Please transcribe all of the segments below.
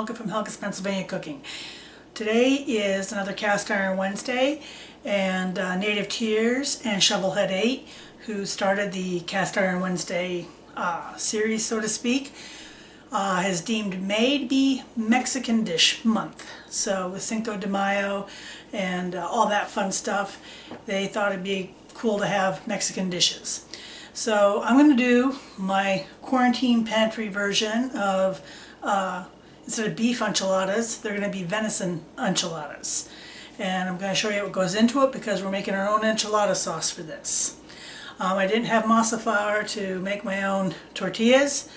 Helga from Helga's Pennsylvania Cooking. Today is another Cast Iron Wednesday, and Native Tearz and Shovelhead 8, who started the Cast Iron Wednesday series, so to speak, has deemed May to be Mexican Dish Month. So with Cinco de Mayo and all that fun stuff, they thought it'd be cool to have Mexican dishes. So I'm going to do my quarantine pantry version of, instead of beef enchiladas, they're going to be venison enchiladas. And I'm going to show you what goes into it because we're making our own enchilada sauce for this. I didn't have masa flour to make my own tortillas,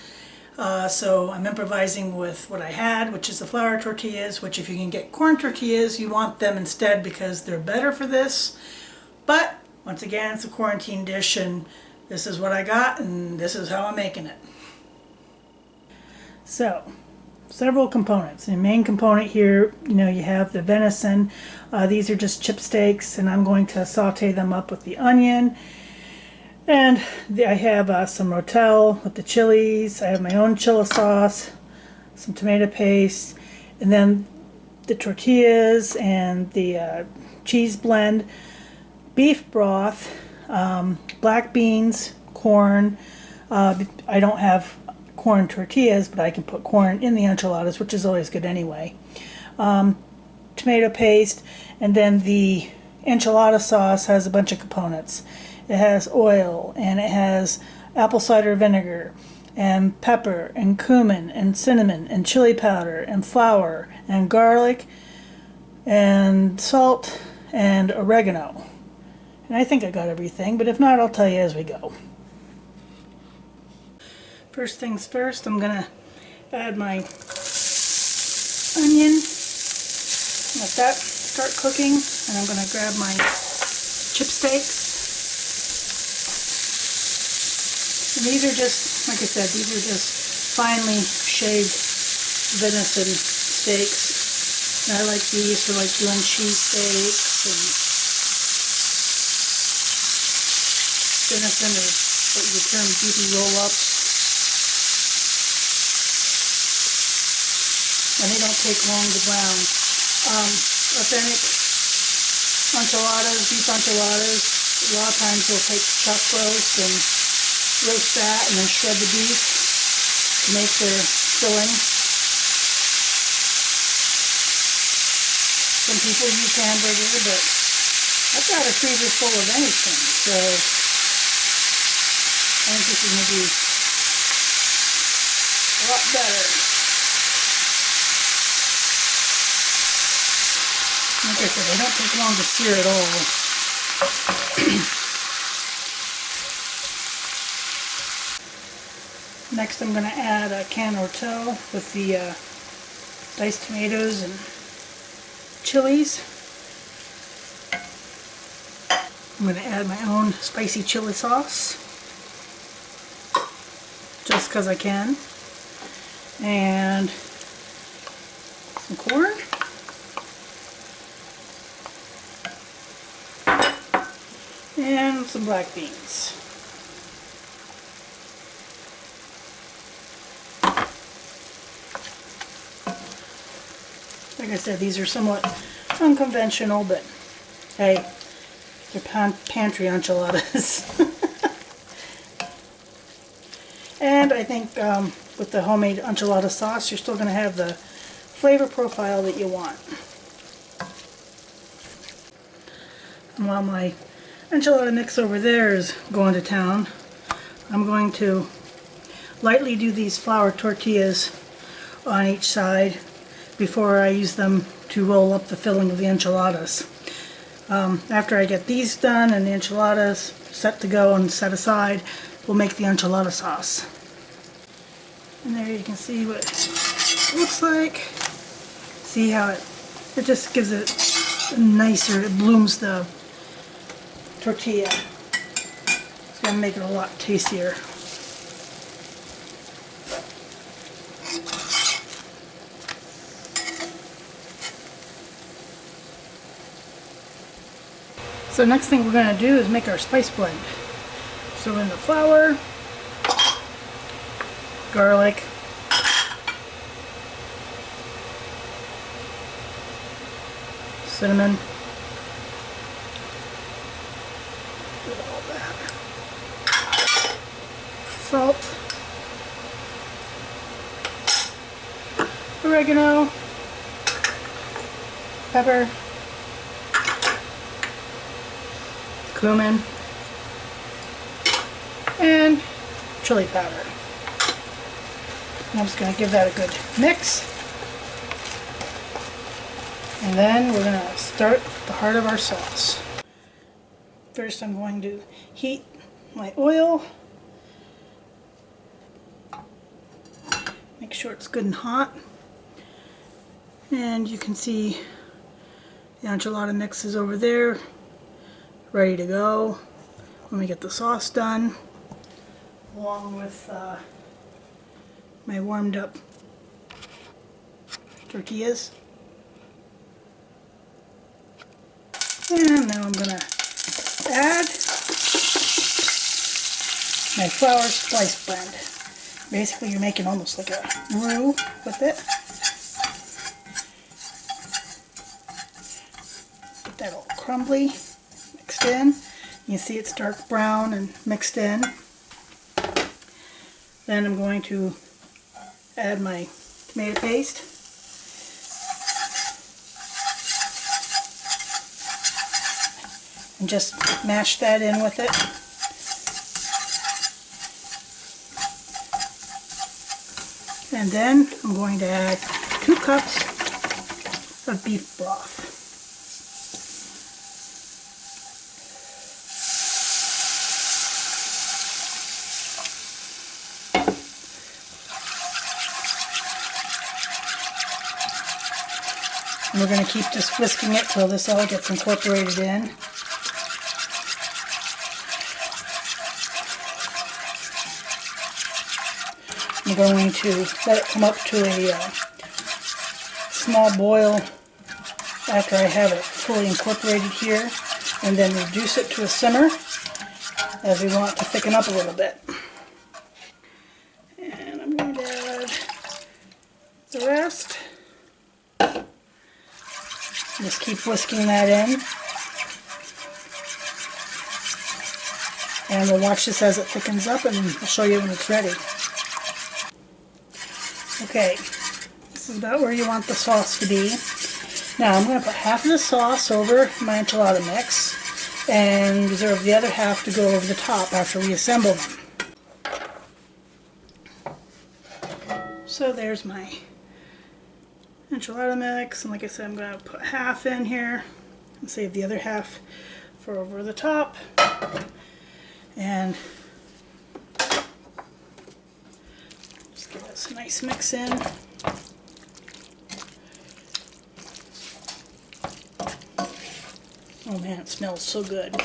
so I'm improvising with what I had, which is the flour tortillas, which if you can get corn tortillas, you want them instead because they're better for this. But once again, it's a quarantine dish, and this is what I got, and this is how I'm making it. So, several components. The main component here, you have the venison. These are just chip steaks, and I'm going to saute them up with the onion. And I have some Rotel with the chilies. I have my own chili sauce, some tomato paste, and then the tortillas and the cheese blend, beef broth, black beans, corn. I don't have corn tortillas, but I can put corn in the enchiladas, which is always good anyway. Tomato paste, and then the enchilada sauce has a bunch of components. It has oil, and it has apple cider vinegar, and pepper, and cumin, and cinnamon, and chili powder, and flour, and garlic, and salt, and oregano. And I think I got everything, but if not, I'll tell you as we go. First things first, I'm going to add my onion, let that start cooking, and I'm going to grab my chip steaks. And these are just, like I said, these are just finely shaved venison steaks. And I like these for like doing cheese steaks, and venison is what you term beefy roll-ups. And they don't take long to brown. Authentic enchiladas, beef enchiladas, a lot of times they'll take chuck roast and roast that and then shred the beef to make their filling. Some people use hamburger, but I've got a freezer full of anything, so I think this is going to be a lot better. Like I said, they don't take long to sear at all. Next I'm going to add a can Rotel with the diced tomatoes and chilies. I'm going to add my own spicy chili sauce, just because I can, and some corn, and some black beans. Like I said, these are somewhat unconventional, but hey, they're pantry enchiladas. And I think with the homemade enchilada sauce, you're still going to have the flavor profile that you want. And while my enchilada mix over there is going to town, I'm going to lightly do these flour tortillas on each side before I use them to roll up the filling of the enchiladas. After I get these done and the enchiladas set to go and set aside, we'll make the enchilada sauce. And there you can see what it looks like. See how it just gives it a nicer, it blooms the tortilla. It's going to make it a lot tastier. So next thing we're going to do is make our spice blend. So in the flour, garlic, cinnamon. All that. Salt. Oregano. Pepper. Cumin. And chili powder. And I'm just going to give that a good mix. And then we're going to start the heart of our sauce. First I'm going to heat my oil. Make sure it's good and hot. And you can see the enchilada mix is over there, ready to go. When we get the sauce done, along with my warmed up tortillas. And now I'm going to add my flour spice blend. Basically you're making almost like a roux with it. Get that all crumbly, mixed in. You see it's dark brown and mixed in. Then I'm going to add my tomato paste. And just mash that in with it. And then I'm going to add 2 cups of beef broth. And we're going to keep just whisking it till this all gets incorporated in. I'm going to let it come up to a small boil after I have it fully incorporated here, and then reduce it to a simmer as we want it to thicken up a little bit. And I'm going to add the rest. Just keep whisking that in. And we'll watch this as it thickens up, and I'll show you when it's ready. Okay, this is about where you want the sauce to be. Now I'm going to put half of the sauce over my enchilada mix and reserve the other half to go over the top after we assemble them. So there's my enchilada mix, and like I said, I'm going to put half in here and save the other half for over the top. And just give this a nice mix in. Oh man, it smells so good.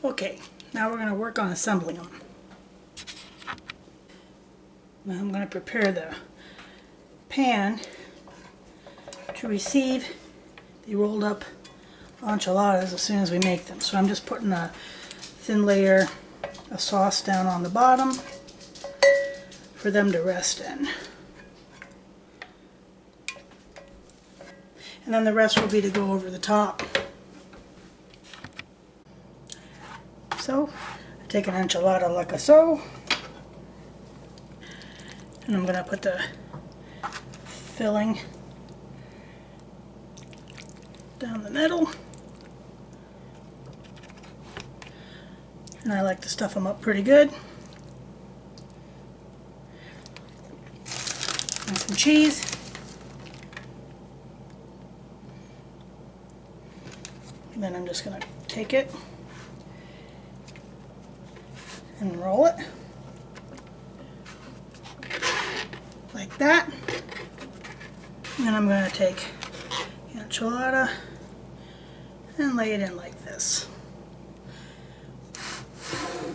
Okay, now we're going to work on assembling them. Now I'm going to prepare the pan to receive the rolled up enchiladas as soon as we make them. So I'm just putting a thin layer of sauce down on the bottom for them to rest in. And then the rest will be to go over the top. So I take an enchilada like so, and I'm going to put the filling down the middle. And I like to stuff them up pretty good. And some cheese. And then I'm just going to take it and roll it like that. And then I'm going to take the enchilada and lay it in like this.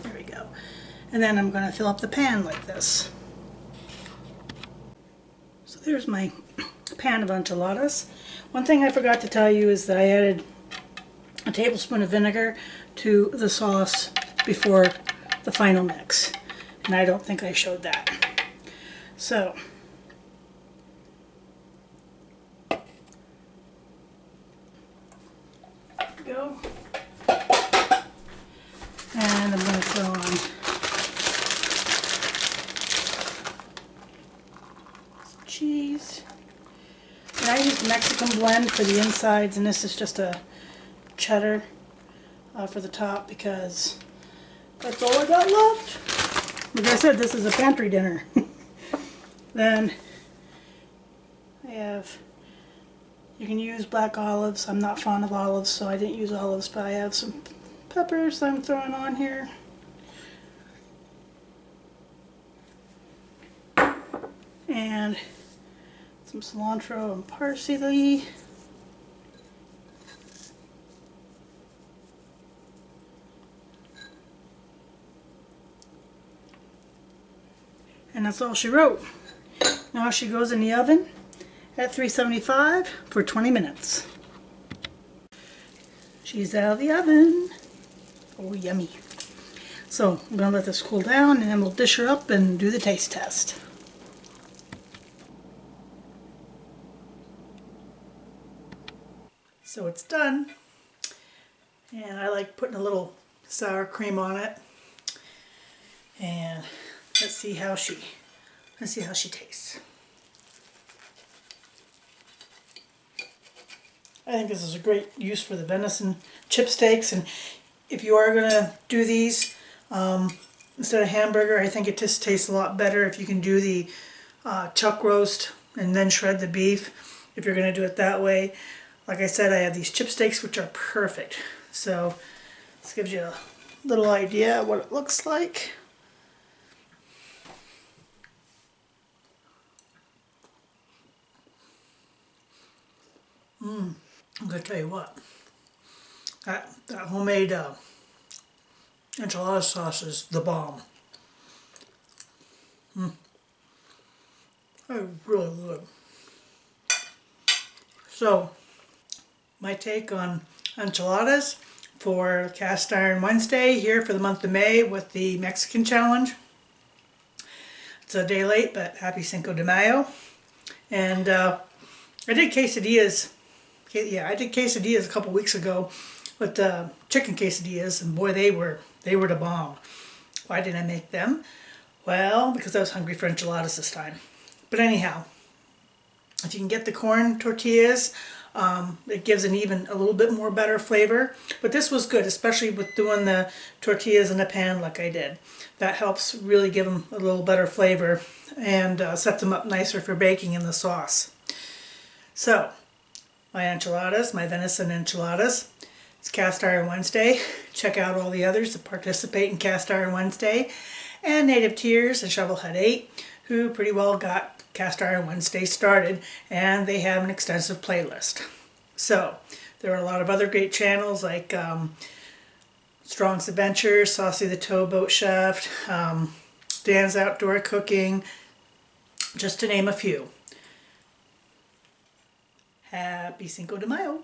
There we go. And then I'm going to fill up the pan like this. So there's my pan of enchiladas. One thing I forgot to tell you is that I added a tablespoon of vinegar to the sauce before the final mix. And I don't think I showed that. So go. And I'm going to throw on some cheese. And I use Mexican blend for the insides, and this is just a cheddar for the top because that's all I got left. Like I said, this is a pantry dinner. Then I have, you can use black olives. I'm not fond of olives, so I didn't use olives, but I have some peppers I'm throwing on here. And some cilantro and parsley. And that's all she wrote. Now she goes in the oven at 375 for 20 minutes. She's out of the oven. Oh, yummy. So I'm going to let this cool down, and then we'll dish her up and do the taste test. So it's done. And I like putting a little sour cream on it. And let's see how she tastes. I think this is a great use for the venison chip steaks, and if you are going to do these instead of hamburger, I think it just tastes a lot better if you can do the chuck roast and then shred the beef, if you're going to do it that way. Like I said, I have these chip steaks which are perfect. So this gives you a little idea of what it looks like. I'm going to tell you what, that homemade enchilada sauce is the bomb. That's really good. So, my take on enchiladas for Cast Iron Wednesday here for the month of May with the Mexican challenge. It's a day late, but happy Cinco de Mayo. And I did quesadillas. Yeah, I did quesadillas a couple weeks ago with chicken quesadillas, and boy, they were the bomb. Why didn't I make them? Well, because I was hungry for enchiladas this time. But anyhow, if you can get the corn tortillas, it gives a little bit more better flavor. But this was good, especially with doing the tortillas in a pan like I did. That helps really give them a little better flavor and set them up nicer for baking in the sauce. So, my enchiladas, my venison enchiladas. It's Cast Iron Wednesday. Check out all the others that participate in Cast Iron Wednesday. And Native Tearz and Shovelhead 8, who pretty well got Cast Iron Wednesday started, and they have an extensive playlist. So, there are a lot of other great channels like Strong's Adventures, Saucy the Towboat Chef, Dan's Outdoor Cooking, just to name a few. Happy Cinco de Mayo.